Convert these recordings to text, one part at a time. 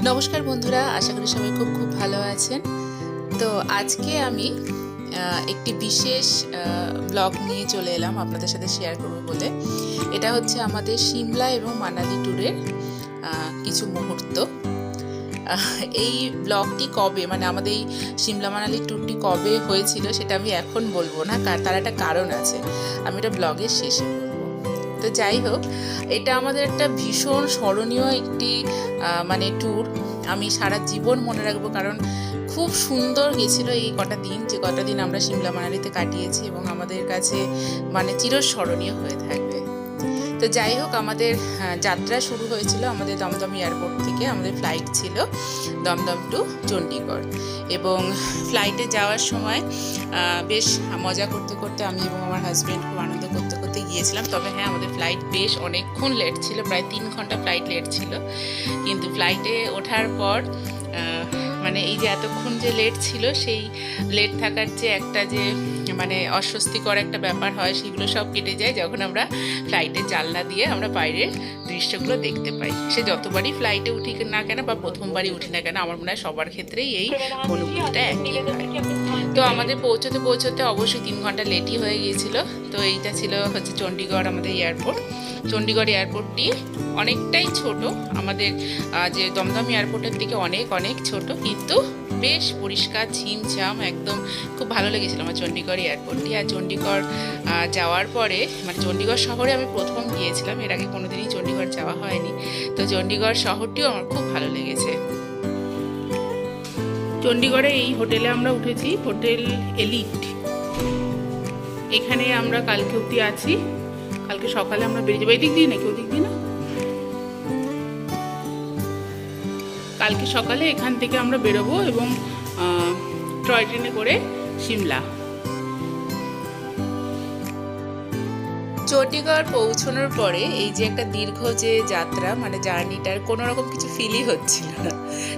নমস্কার বন্ধুরা, আশা করি সবাই খুব খুব ভালো আছেন। তো আজকে আমি একটি বিশেষ ব্লগ নিয়ে চলে এলাম আপনাদের সাথে শেয়ার করব বলে। এটা হচ্ছে আমাদের সিমলা এবং মানালি ট্যুরের কিছু মুহূর্ত। এই ব্লগটি কবে, মানে আমাদের এই সিমলা মানালি ট্যুরটি কবে হয়েছিল সেটা আমি এখন বলবো না, তার একটা কারণ আছে, আমি এটা ব্লগের শেষে বলবো। তো যাই হোক, এটা আমাদের একটা ভীষণ স্মরণীয় একটি মানে ট্যুর। আমি সারা জীবন মনে রাখবো, কারণ খুব সুন্দর গেছিলো এই কটা দিন আমরা সিমলা মানালিতে কাটিয়েছি এবং আমাদের কাছে মানে চিরস্মরণীয় হয়ে থাকবে। তো যাই হোক, আমাদের যাত্রা শুরু হয়েছিল আমাদের দমদম এয়ারপোর্ট থেকে। আমাদের ফ্লাইট ছিল দমদম টু চণ্ডীগড়, এবং ফ্লাইটে যাওয়ার সময় বেশ মজা করতে করতে আমি এবং আমার হাজব্যান্ড খুব আনন্দ করতে করতে গিয়েছিলাম। তবে হ্যাঁ, আমাদের ফ্লাইট বেশ অনেকক্ষণ লেট ছিল, প্রায় 3 ঘন্টা ফ্লাইট লেট ছিল। কিন্তু ফ্লাইটে ওঠার পর মানে এই যে এতক্ষণ যে লেট ছিল, সেই লেট থাকার যে একটা যে মানে অস্বস্তিকর একটা ব্যাপার হয়, সেগুলো সব কেটে যায় যখন আমরা ফ্লাইটের জানলা দিয়ে আমরা বাইরের দৃশ্যগুলো দেখতে পাই। সে যতবারই ফ্লাইটে উঠি না কেন বা প্রথমবারই উঠি না কেন, আমার মনে হয় সবার ক্ষেত্রেই এই অনুভূতিটা একই হয়। তো আমাদের পৌঁছতে অবশ্যই 3 ঘন্টা লেটই হয়ে গিয়েছিল। তো এইটা ছিল হচ্ছে চণ্ডীগড় আমাদের এয়ারপোর্ট। চণ্ডীগড় এয়ারপোর্টটি অনেকটাই ছোট, আমাদের যে দমদম এয়ারপোর্টের থেকে অনেক অনেক ছোট, কিন্তু বেশ পরিষ্কার ছিমছাম, একদম খুব ভালো লেগেছিল আমার চণ্ডীগড় এয়ারপোর্টটি। আর চণ্ডীগড় যাওয়ার পরে মানে চণ্ডীগড় শহরে আমি প্রথম গিয়েছিলাম, এর আগে কোনোদিনই চণ্ডীগড় যাওয়া হয়নি। তো চণ্ডীগড় শহরটিও আমার খুব ভালো লেগেছে। চণ্ডীগড়ে এই হোটেলে আমরা উঠেছি, হোটেল এলিট। এখানে আমরা কালকে অবধি আছি, কালকে সকালে আমরা বেরিয়ে যাবো। এই দিক দিয়ে নাকি ওদিক দিয়ে না, কালকে সকালে এখান থেকে আমরা বেরোবো এবং টয় ট্রেনে করে সিমলা। চণ্ডীগড় পৌঁছানোর পরে এই যে একটা দীর্ঘ যে যাত্রা, মানে জার্নিটার কোনো রকম কিছু ফিলই হচ্ছিল না।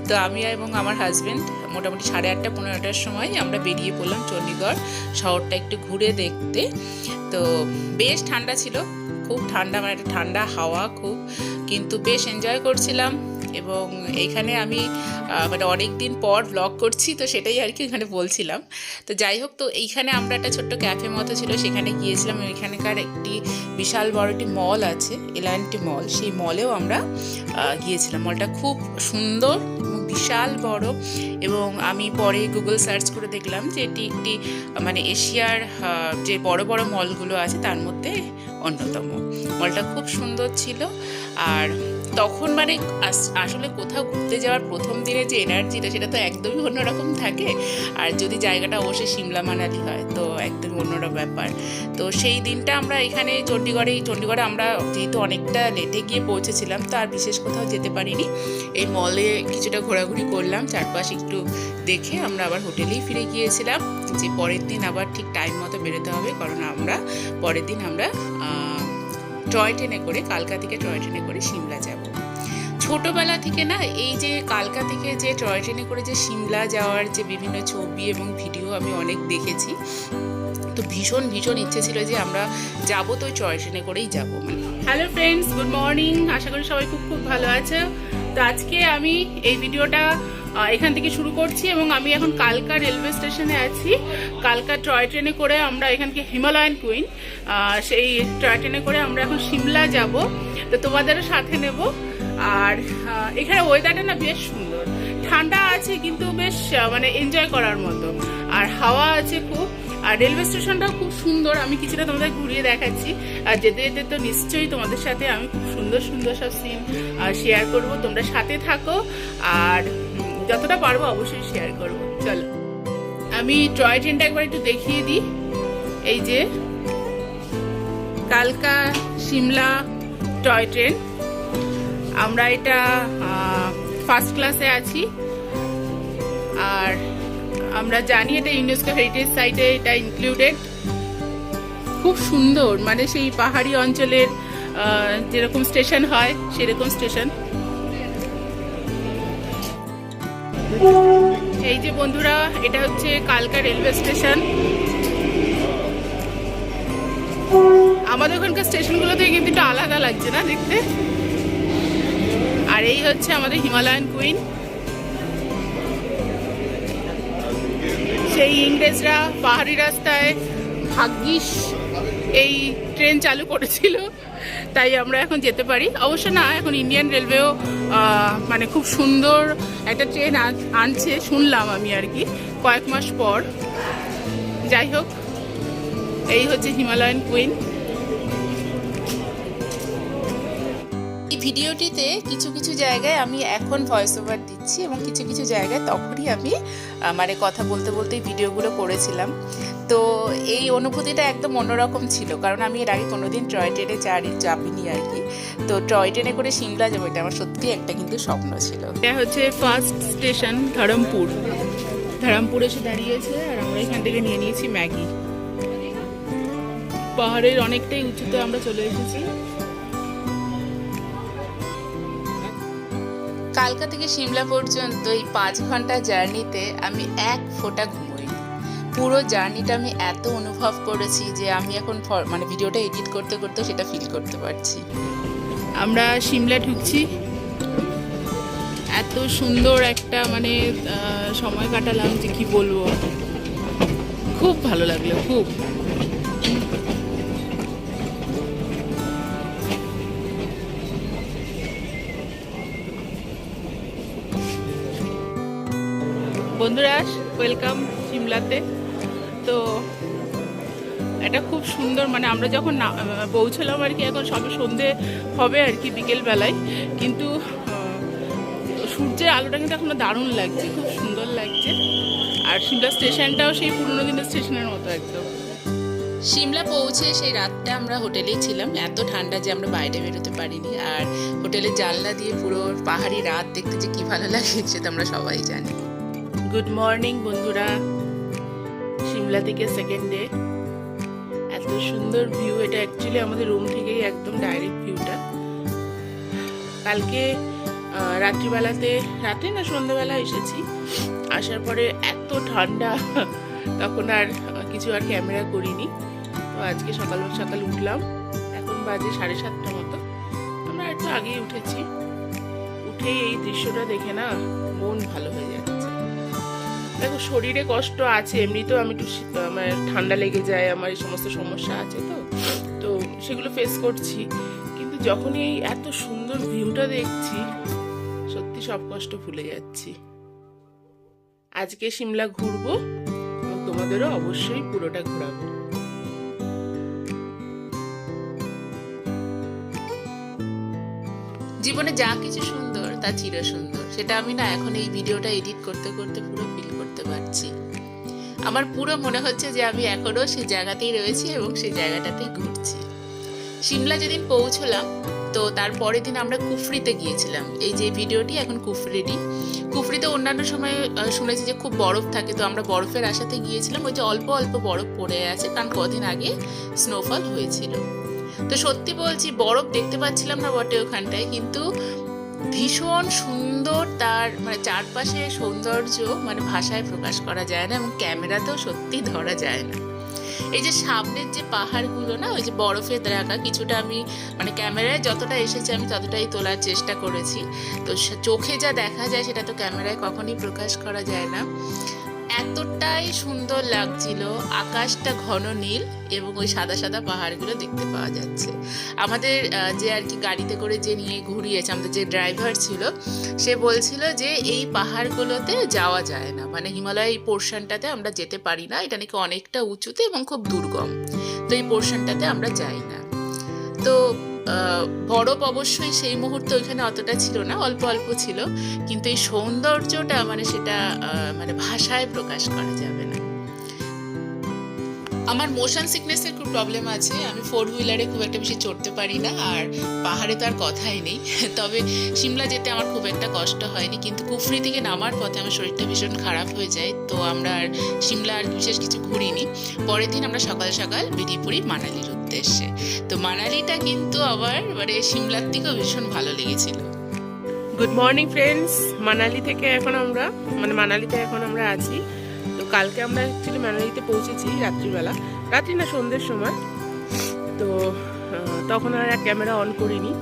তো আমি এবং আমার হাজব্যান্ড মোটামুটি 8:30 9:00টার সময় আমরা বেরিয়ে পড়লাম চণ্ডীগড় শহরটা একটু ঘুরে দেখতে। তো বেশ ঠান্ডা ছিল, খুব ঠান্ডা, মানে একটা ঠান্ডা হাওয়া খুব, কিন্তু বেশ এনজয় করছিলাম। এবং এইখানে আমি মানে অনেক দিন পর ব্লগ করছি, তো সেটাই আর কি এখানে বলছিলাম। তো যাই হোক, তো এইখানে আমরা একটা ছোট্ট ক্যাফে মতো ছিল, সেখানে গিয়েছিলাম। এখানকার একটি বিশাল বড় একটি মল আছে, এলআইএনটি মল, সেই মলেও আমরা গিয়েছিলাম। মলটা খুব সুন্দর, বিশাল বড়, এবং আমি পরে গুগল সার্চ করে দেখলাম যে এটি একটি মানে এশিয়ার যে বড় বড় মলগুলো আছে তার মধ্যে অন্যতম। মলটা খুব সুন্দর ছিল। আর তখন মানে আসলে কোথাও ঘুরতে যাওয়ার প্রথম দিনে যে এনার্জিটা, সেটা তো একদমই অন্যরকম থাকে। আর যদি জায়গাটা অবশ্যই সিমলা মানালি হয় তো একদমই অন্যরকম ব্যাপার। তো সেই দিনটা আমরা এখানে চণ্ডীগড়ে আমরা যেহেতু অনেকটা লেটে গিয়ে পৌঁছেছিলাম, তো আর বিশেষ কোথাও যেতে পারিনি। এই মলে কিছুটা ঘোরাঘুরি করলাম, চারপাশ একটু দেখে আমরা আবার হোটেলেই ফিরে গিয়েছিলাম, যে পরের দিন আবার ঠিক টাইম মতো বেরোতে হবে, কারণ আমরা পরের দিন আমরা টয় ট্রেনে করে, কালকা থেকে টয় ট্রেনে করে সিমলা যাব। ছোটবেলা থেকে না এই যে কালকা থেকে যে টয় ট্রেনে করে যে সিমলা যাওয়ার যে বিভিন্ন ছবি এবং ভিডিও আমি অনেক দেখেছি, তো ভীষণ ভীষণ ইচ্ছে ছিল যে আমরা যাবো, তো ওই টয় ট্রেনে করেই যাবো। হ্যালো ফ্রেন্ডস, গুড মর্নিং, আশা করি সবাই খুব খুব ভালো আছে। তো আজকে আমি এই ভিডিওটা এখান থেকে শুরু করছি, এবং আমি এখন কালকা রেলওয়ে স্টেশনে আছি। কালকা টয় ট্রেনে করে আমরা এখানকে হিমালয়ান কুইন, সেই টয় ট্রেনে করে আমরা এখন সিমলা যাব। তো তোমাদেরও সাথে নেব। আর এখানে ওয়েদারটা না বেশ সুন্দর, ঠান্ডা আছে কিন্তু বেশ মানে এনজয় করার মতো, আর হাওয়া আছে খুব। আর রেলওয়ে স্টেশনটাও খুব সুন্দর, আমি কিছুটা তোমাদের ঘুরিয়ে দেখাচ্ছি। আর যেতে যেতে তো নিশ্চয়ই তোমাদের সাথে আমি খুব সুন্দর সুন্দর সব সিন শেয়ার করব। তোমরা সাথে থাকো, আর যতটা পারবো অবশ্যই শেয়ার করবো। চলো, আমি টয় ট্রেনটা একবার একটু দেখিয়ে দিই। এই যে কালকা সিমলা টয় ট্রেন, আমরা এটা ফার্স্ট ক্লাসে আছি। আর আমরা জানি এটা ইউনেস্কো হেরিটেজ সাইটে এটা ইনক্লুডেড। খুব সুন্দর, মানে সেই পাহাড়ি অঞ্চলের যেরকম স্টেশন হয় সেরকম স্টেশন। এই যে বন্ধুরা, এটা হচ্ছে কালকা রেলওয়ে স্টেশন। আমাদের ওখানকার স্টেশনগুলো থেকে কিন্তু একটু আলাদা লাগছে না দেখতে। আর আর এই হচ্ছে আমাদের হিমালয়ান কুইন। সেই ইংরেজরা পাহাড়ি রাস্তায় ভাগ্যিস এই ট্রেন চালু করেছিল, তাই আমরা এখন যেতে পারি। অবশ্য না, এখন ইন্ডিয়ান রেলওয়েও মানে খুব সুন্দর একটা ট্রেন আনছে শুনলাম আমি আর কি, কয়েক মাস পর। যাই হোক, এই হচ্ছে হিমালয়ান কুইন। এই ভিডিওটিতে কিছু কিছু জায়গায় আমি এখন ভয়েস ওভার দিচ্ছি এবং কিছু কিছু জায়গায় তখনই আমি মানে কথা বলতে বলতে ভিডিওগুলো করেছিলাম। তো এই অনুভূতিটা একদম অন্যরকম ছিল, কারণ আমি এর আগে কোনোদিন টয় ট্রেনে চাপিনি আর কি। তো টয় ট্রেনে করে সিমলা যাবো, এটা আমার সত্যি একটা কিন্তু স্বপ্ন ছিল। এটা হচ্ছে ফার্স্ট স্টেশন ধরমপুর। ধরমপুর এসে দাঁড়িয়েছে আর আমরা এখান থেকে নিয়ে নিয়েছি ম্যাগি। পাহাড়ের অনেকটাই উঁচুতে আমরা চলে এসেছি। কালকা থেকে সিমলা পর্যন্ত এই 5 ঘন্টা জার্নিতে আমি এক ফোঁটা ঘুমোইনি। পুরো জার্নিটা আমি এত অনুভব করেছি যে আমি এখন মানে ভিডিওটা এডিট করতে করতে সেটা ফিল করতে পারছি। আমরা সিমলা ঢুকছি। এত সুন্দর একটা মানে সময় কাটালাম যে কি বলবো, খুব ভালো লাগলো খুব। বন্ধুরা, ওয়েলকাম সিমলাতে। তো এটা খুব সুন্দর, মানে আমরা যখন পৌঁছলাম আর কি, এখন সবে সন্ধে হবে আর কি বিকেলবেলায়, কিন্তু সূর্যের আলোটা কিন্তু এখনো দারুণ লাগছে, খুব সুন্দর লাগছে। আর সিমলা স্টেশনটাও সেই পুরোনো দিনের স্টেশনের মতো একদম। সিমলা পৌঁছে সেই রাতটা আমরা হোটেলেই ছিলাম। এত ঠান্ডা যে আমরা বাইরে বেরোতে পারিনি। আর হোটেলের জানলা দিয়ে পুরো পাহাড়ি রাত দেখতে যে কি ভালো লাগে সেটা আমরা সবাই জানি। গুড মর্নিং বন্ধুরা, সিমলা থেকে সেকেন্ড ডে। এত সুন্দর ভিউ, এটা অ্যাকচুয়ালি আমাদের রুম থেকেই একদম ডাইরেক্ট ভিউটা। কালকে রাত্রিবেলাতে, রাত্রি না সন্ধ্যাবেলা এসেছি, আসার পরে এত ঠান্ডা, তখন আর কিছু আর ক্যামেরা করিনি। তো আজকে সকাল সকাল উঠলাম, এখন বাজে 7:30 মতো। আমরা একটু আগেই উঠেছি। উঠেই এই দৃশ্যটা দেখে না মন ভালো হয়ে যাচ্ছে। দেখো, শরীরে কষ্ট আছে, এমনিতেও আমি একটু আমার ঠান্ডা লেগে যায়, আমার এই সমস্ত সমস্যা আছে, তো সেগুলো ফেস করছি। কিন্তু যখন এই এত সুন্দর ভিউটা দেখছি, সত্যি সব কষ্ট ভুলে যাচ্ছি। আজকে সিমলা ঘুরবো এবং তোমাদেরও অবশ্যই পুরোটা ঘোরাবো। জীবনে যা কিছু সুন্দর তা চির সুন্দর, সেটা আমি না এখন এই ভিডিওটা এডিট করতে করতে পুরো ফিল করতে পারছি। আমার পুরো মনে হচ্ছে যে আমি এখনো সেই জায়গাতেই রয়েছি এবং সেই জায়গাটাতেই ঘুরছি। সিমলা যেদিন পৌঁছলাম, তো তার পরের দিন আমরা কুফরিতে গিয়েছিলাম। এই যে ভিডিওটি এখন কুফরিতে অন্যান্য সময় শুনেছি যে খুব বরফ থাকে, তো আমরা বরফের আশাতে গিয়েছিলাম। ওই যে অল্প অল্প বরফ পড়ে আছে, কারণ কদিন আগে স্নোফল হয়েছিল। তো সত্যি বলছি, বরফ দেখতে পাচ্ছিলাম না বটে ওখানটায়, কিন্তু ভীষণ সুন্দর তার মানে চারপাশে সৌন্দর্য, মানে ভাষায় প্রকাশ করা যায় না এবং ক্যামেরাতেও সত্যি ধরা যায় না। এই যে সামনের যে পাহাড়গুলো না, ওই যে বরফের ঢাকা, কিছুটা আমি মানে ক্যামেরায় যতটা এসেছে আমি ততটাই তোলার চেষ্টা করেছি। তো চোখে যা দেখা যায় সেটা তো ক্যামেরায় কখনই প্রকাশ করা যায় না। এতটাই সুন্দর লাগছিল, আকাশটা ঘন নীল এবং ওই সাদা সাদা পাহাড়গুলো দেখতে পাওয়া যাচ্ছে। আমাদের যে আর কি গাড়িতে করে যে নিয়ে ঘুরিয়েছে, আমাদের যে ড্রাইভার ছিল, সে বলছিল যে এই পাহাড়গুলোতে যাওয়া যায় না, মানে হিমালয় এই পোর্শনটাতে আমরা যেতে পারি না, এটা নাকি অনেকটা উঁচুতে এবং খুব দুর্গম, তো এই পোর্শনটাতে আমরা যাই না। তো বরফ অবশ্যই সেই মুহূর্তে ওইখানে অতটা ছিল না, অল্প অল্প ছিল, কিন্তু এই সৌন্দর্যটা মানে সেটা মানে ভাষায় প্রকাশ করা যাবে না। আমার মোশন সিকনেসের খুব প্রবলেম আছে, আমি 4 হুইলারে খুব একটা বেশি চড়তে পারি না, আর পাহাড়ে তো আর কথাই নেই। তবে সিমলা যেতে আমার খুব একটা কষ্ট হয়নি, কিন্তু কুফরি থেকে নামার পথে আমার শরীরটা ভীষণ খারাপ হয়ে যায়। তো আমরা আর সিমলা আর বিশেষ কিছু ঘুরিনি। পরের দিন আমরা সকাল সকাল বেরিয়ে পড়ি মানালির উদ্দেশ্যে। তো মানালিটা কিন্তু আবার মানে সিমলার থেকেও ভীষণ ভালো লেগেছিল। গুড মর্নিং ফ্রেন্ডস, মানালিতে এখন আমরা আছি। তো কালকে আমরা অ্যাকচুয়ালি মানালিতে পৌঁছেছি রাত্রিবেলা, রাত্রি না সন্ধ্যের সময়। তো তখন আর ক্যামেরা অন করিনি।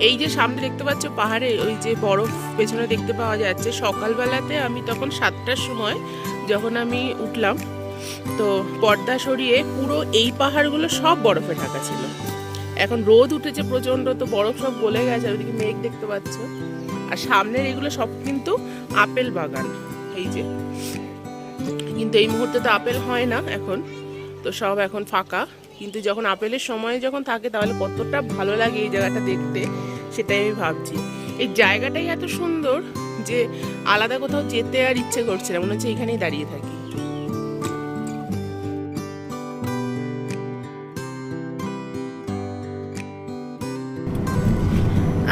এই যে সামনে দেখতে পাচ্ছ পাহাড়ে ওই যে বরফ পেছনে দেখতে পাওয়া যাচ্ছে, সকালবেলাতে আমি তখন 7টার সময় যখন আমি উঠলাম, তো পর্দা সরিয়ে পুরো এই পাহাড়গুলো সব বরফে ঢাকা ছিল। এখন রোদ উঠেছে প্রচণ্ড, তো বরফ সব গলে গেছে, আর ওইদিকে মেঘ দেখতে পাচ্ছ। আর সামনের এগুলো সব কিন্তু আপেল বাগান, এই যে। কিন্তু এই মুহূর্তে তো আপেল হয় না এখন, তো সব এখন ফাঁকা। কিন্তু যখন আপেলের সময় যখন থাকে তাহলে কতটা ভালো লাগে এই জায়গাটা দেখতে, সেটাই আমি ভাবছি। এই জায়গাটাই এত সুন্দর যে আলাদা কোথাও যেতে আর ইচ্ছে করছে না, মনে হচ্ছে এখানেই দাঁড়িয়ে থাকি।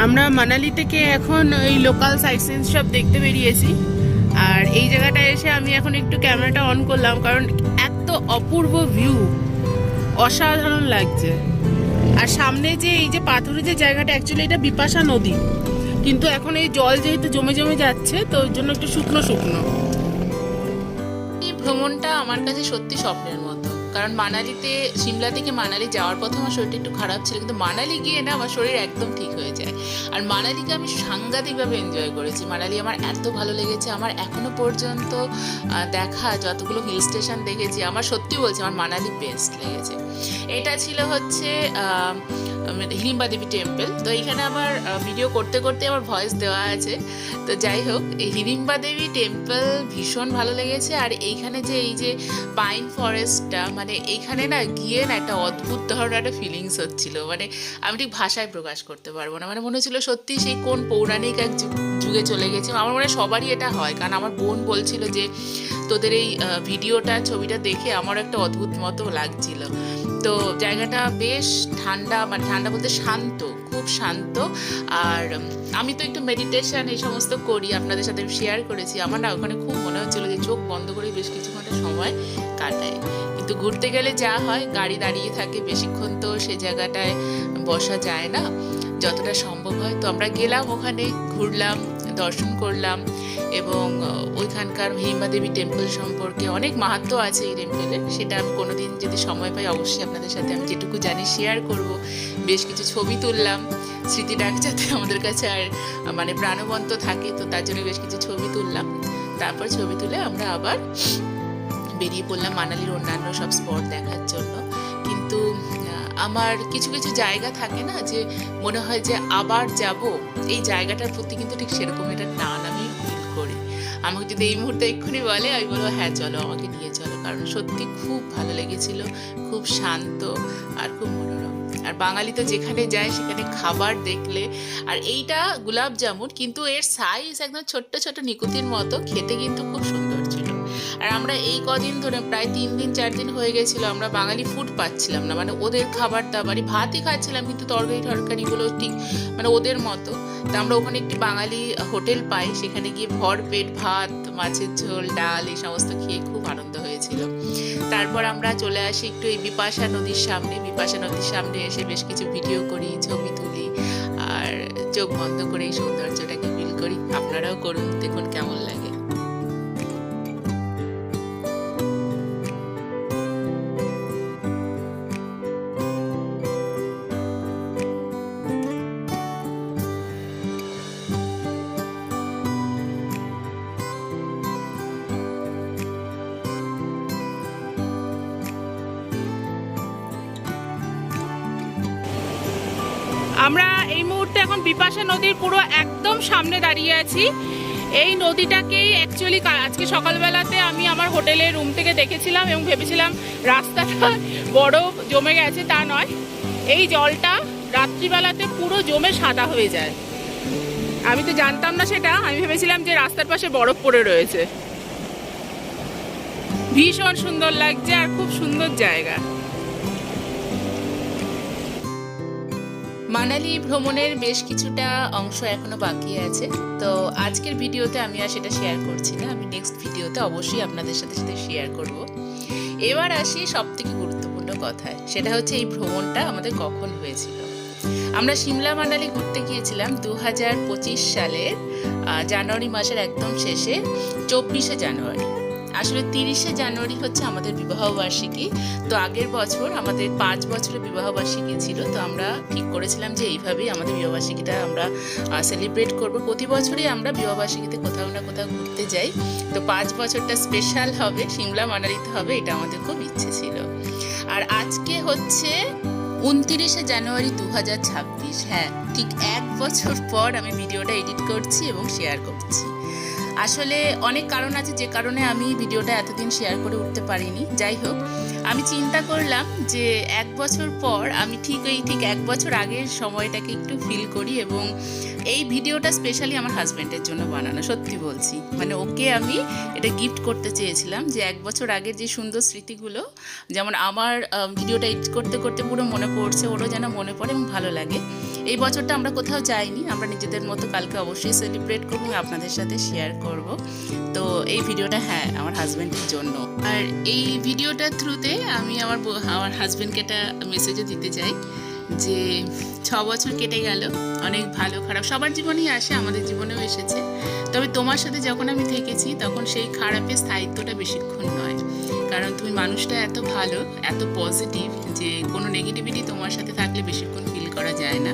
আমরা মানালি থেকে এখন ওই লোকাল সাইট সিন সব দেখতে বেরিয়েছি। আর এই জায়গাটা এসে আমি এখন একটু ক্যামেরাটা অন করলাম, কারণ এত অপূর্ব ভিউ, অসাধারণ লাগছে। আর সামনে যে এই যে পাথরের যে জায়গাটা, অ্যাকচুয়ালি এটা বিপাশা নদী, কিন্তু এখন এই জল যেহেতু জমে জমে যাচ্ছে, তো ওই জন্য একটু শুকনো শুকনো। এই ভ্রমণটা আমার কাছে সত্যি স্বপ্নের মতো, কারণ মানালিতে, সিমলা থেকে মানালি যাওয়ার পথে আমার শরীরটা একটু খারাপ ছিল, কিন্তু মানালি গিয়ে না আমার শরীর একদম ঠিক হয়ে যায়। আর মানালিকে আমি সাংঘাতিকভাবে এনজয় করেছি। মানালি আমার এত ভালো লেগেছে, আমার এখনো পর্যন্ত দেখা যতগুলো হিল স্টেশন দেখেছি, আমার সত্যি বলছি আমার মানালি বেস্ট লেগেছে। এটা ছিল হচ্ছে হিড়িম্বা দেবী টেম্পল। তো এইখানে আমার ভিডিও করতে করতে আমার ভয়েস দেওয়া আছে। তো যাই হোক, এই হিড়িম্বা দেবী টেম্পল ভীষণ ভালো লেগেছে। আর এইখানে যে এই যে পাইন ফরেস্টটা, মানে এইখানে না গিয়ে না একটা অদ্ভুত ধরনের একটা ফিলিংস হচ্ছিল, মানে আমি ঠিক ভাষায় প্রকাশ করতে পারবো না। মানে মনে হচ্ছিল সত্যি সেই কোন পৌরাণিক এক যুগে চলে গেছি। আমার মনে হয় সবারই এটা হয়, কারণ আমার বোন বলছিল যে তোদের এই ভিডিওটা, ছবিটা দেখে আমার একটা অদ্ভুত মতো লাগছিল। তো জায়গাটা বেশ ঠান্ডা, মানে ঠান্ডা বলতে শান্ত, খুব শান্ত। আর আমি তো একটু মেডিটেশন এই সমস্ত করি, আপনাদের সাথে শেয়ার করেছি। আমার না ওখানে খুব মনে হচ্ছিল যে চোখ বন্ধ করে বেশ কিছুক্ষণ সময় কাটাই। কিন্তু ঘুরতে গেলে যা হয়, গাড়ি দাঁড়িয়ে থাকে বেশিক্ষণ, তো সে জায়গাটায় বসা যায় না, যতটা সম্ভব হয়। তো আমরা গেলাম ওখানে, ঘুরলাম, দর্শন করলাম, এবং ওইখানকার হিড়িম্বা দেবী টেম্পল সম্পর্কে অনেক মাহাত্ম্য আছে এই টেম্পলের। সেটা আমি কোনোদিন যদি সময় পাই অবশ্যই আপনাদের সাথে আমি যেটুকু জানি শেয়ার করব। বেশ কিছু ছবি তুললাম, স্মৃতিটা যাতে আমাদের কাছে আর মানে প্রাণবন্ত থাকে, তো তার জন্য বেশ কিছু ছবি তুললাম। তারপর ছবি তুলে আমরা আবার বেরিয়ে পড়লাম মানালির অন্যান্য সব স্পট দেখার জন্য। কিন্তু আমার কিছু কিছু জায়গা থাকে না যে মনে হয় যে আবার যাব, এই জায়গাটার প্রতি কিন্তু ঠিক সেরকম একটা টান আমি ফিল করি। আমাকে যদি এই মুহূর্তে এক্ষুনি বলে, আমি বলবো হ্যাঁ চলো, আমাকে নিয়ে চলো, কারণ সত্যি খুব ভালো লেগেছিল, খুব শান্ত আর খুব মনোরম। আর বাঙালি তো যেখানে যায় সেখানে খাবার দেখলে, আর এইটা গোলাপ জামুন, কিন্তু এর সাইজ একদম ছোট্ট ছোট নিকুতির মতো, খেতে কিন্তু খুব সুন্দর ছিল। আর আমরা এই কদিন ধরে প্রায় 3 দিন 4 দিন হয়ে গেছিলো, আমরা বাঙালি ফুড পাচ্ছিলাম না, মানে ওদের খাবার দাবারই, ভাতই খাচ্ছিলাম কিন্তু তরকারিগুলো ঠিক মানে ওদের মতো। তা আমরা ওখানে একটি বাঙালি হোটেল পাই, সেখানে গিয়ে ভরপেট ভাত, মাছের ঝোল, ডাল এই সমস্ত খেয়ে খুব আনন্দ হয়েছিল। তারপর আমরা চলে আসি একটু এই বিপাশা নদীর সামনে। বিপাশা নদীর সামনে এসে বেশ কিছু ভিডিও করি, ছবি তুলি, আর চোখ বন্ধ করে এই সৌন্দর্যটাকে ফিল করি। আপনারাও করুন, দেখুন কেমন লাগে। আমরা এই মুহূর্তে এখন বিপাশা নদীর পুরো একদম সামনে দাঁড়িয়ে আছি। এই নদীটাকেই অ্যাকচুয়ালি আজকে সকালবেলাতে আমি আমার হোটেলের রুম থেকে দেখেছিলাম এবং ভেবেছিলাম রাস্তাটা বরফ জমে গেছে, তা নয়, এই জলটা রাত্রিবেলাতে পুরো জমে সাদা হয়ে যায়। আমি তো জানতাম না সেটা, আমি ভেবেছিলাম যে রাস্তার পাশে বরফ পড়ে রয়েছে। ভীষণ সুন্দর লাগছে আর খুব সুন্দর জায়গা। মানালি ভ্রমণের বেশ কিছুটা অংশ এখনো বাকি আছে, তো আজকের ভিডিওতে আমি আর সেটা শেয়ার করছি না, আমি নেক্সট ভিডিওতে অবশ্যই আপনাদের সাথে শেয়ার করব। এবার আসি সব থেকে গুরুত্বপূর্ণ কথায়, সেটা হচ্ছে এই ভ্রমণটা আমাদের কখন হয়েছিল। আমরা সিমলা মানালি ঘুরতে গিয়েছিলাম 2025 সালের জানুয়ারি মাসের একদম শেষে, 24শে জানুয়ারি। আসলে 30শে জানুয়ারি হচ্ছে আমাদের বিবাহবার্ষিকী। তো আগের বছর আমাদের 5 বছরের বিবাহবার্ষিকী ছিল। তো আমরা ঠিক করেছিলাম যে এইভাবেই আমাদের বিবাহবার্ষিকীটা আমরা সেলিব্রেট করব। প্রতি বছরই আমরা বিবাহবার্ষিকীতে কোথাও না কোথাও ঘুরতে যাই। তো 5 বছরটা স্পেশাল হবে, সিমলা মানালিতে হবে, এটা আমাদের খুব ইচ্ছে ছিল। আর আজকে হচ্ছে 29শে জানুয়ারি 2026। হ্যাঁ, ঠিক 1 বছর পর আমি ভিডিওটা এডিট করছি এবং শেয়ার করছি। আসলে অনেক কারণ আছে যে কারণে আমি ভিডিওটা এতদিন শেয়ার করে উঠতে পারিনি। যাই হোক, আমি চিন্তা করলাম যে 1 বছর পর আমি ঠিক 1 বছর আগের সময়টাকে একটু ফিল করি, এবং এই ভিডিওটা স্পেশালি আমার হাজব্যান্ডের জন্য বানানো, সত্যি বলছি। মানে ওকে আমি এটা গিফট করতে চেয়েছিলাম, যে 1 বছর আগের যে সুন্দর স্মৃতিগুলো, যেমন আমার ভিডিওটা এডিট করতে করতে পুরো মনে পড়ছে, ওরও যেন মনে পড়ে এবং ভালো লাগে। এই বছরটা আমরা কোথাও যাইনি, আমরা নিজেদের মতো কালকে অবশ্যই সেলিব্রেট করবো এবং আপনাদের সাথে শেয়ার করব। তো এই ভিডিওটা হ্যাঁ আমার হাজব্যান্ডের জন্য। আর এই ভিডিওটার থ্রুতে আমি আমার হাজব্যান্ডকে একটা মেসেজও দিতে চাই যে 6 বছর কেটে গেল, অনেক ভালো খারাপ সবার জীবনেই আসে, আমাদের জীবনেও এসেছে। তবে তোমার সাথে যখন আমি থেকেছি তখন সেই খারাপের স্থায়িত্বটা বেশিক্ষণ নয়, কারণ তুমি মানুষটা এত ভালো, এত পজিটিভ যে কোনো নেগেটিভিটি তোমার সাথে থাকলে বেশিক্ষণ ফিল করা যায় না।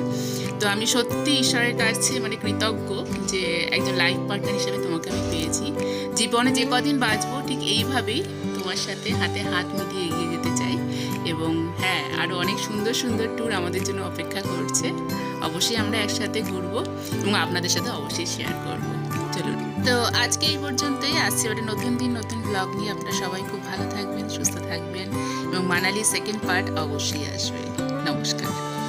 তো আমি সত্যি ঈশ্বরের কাছে মানে কৃতজ্ঞ যে একজন লাইফ পার্টনার হিসেবে তোমাকে আমি পেয়েছি। জীবনে যে কদিন বাঁচবো ঠিক এইভাবেই তোমার সাথে হাতে হাত মিলিয়ে এগিয়ে যেতে চাই। এবং হ্যাঁ, আরও অনেক সুন্দর সুন্দর ট্যুর আমাদের জন্য অপেক্ষা করছে। অবশ্যই আমরা একসাথে ঘুরবো এবং আপনাদের সাথে অবশ্যই শেয়ার করবো। চলুন, তো আজকে এই পর্যন্তই। আসছে ওটা নতুন দিন নতুন ব্লগ নিয়ে। আপনারা সবাই খুব ভালো থাকবেন, সুস্থ থাকবেন এবং মানালি সেকেন্ড পার্ট অবশ্যই আসবে। নমস্কার।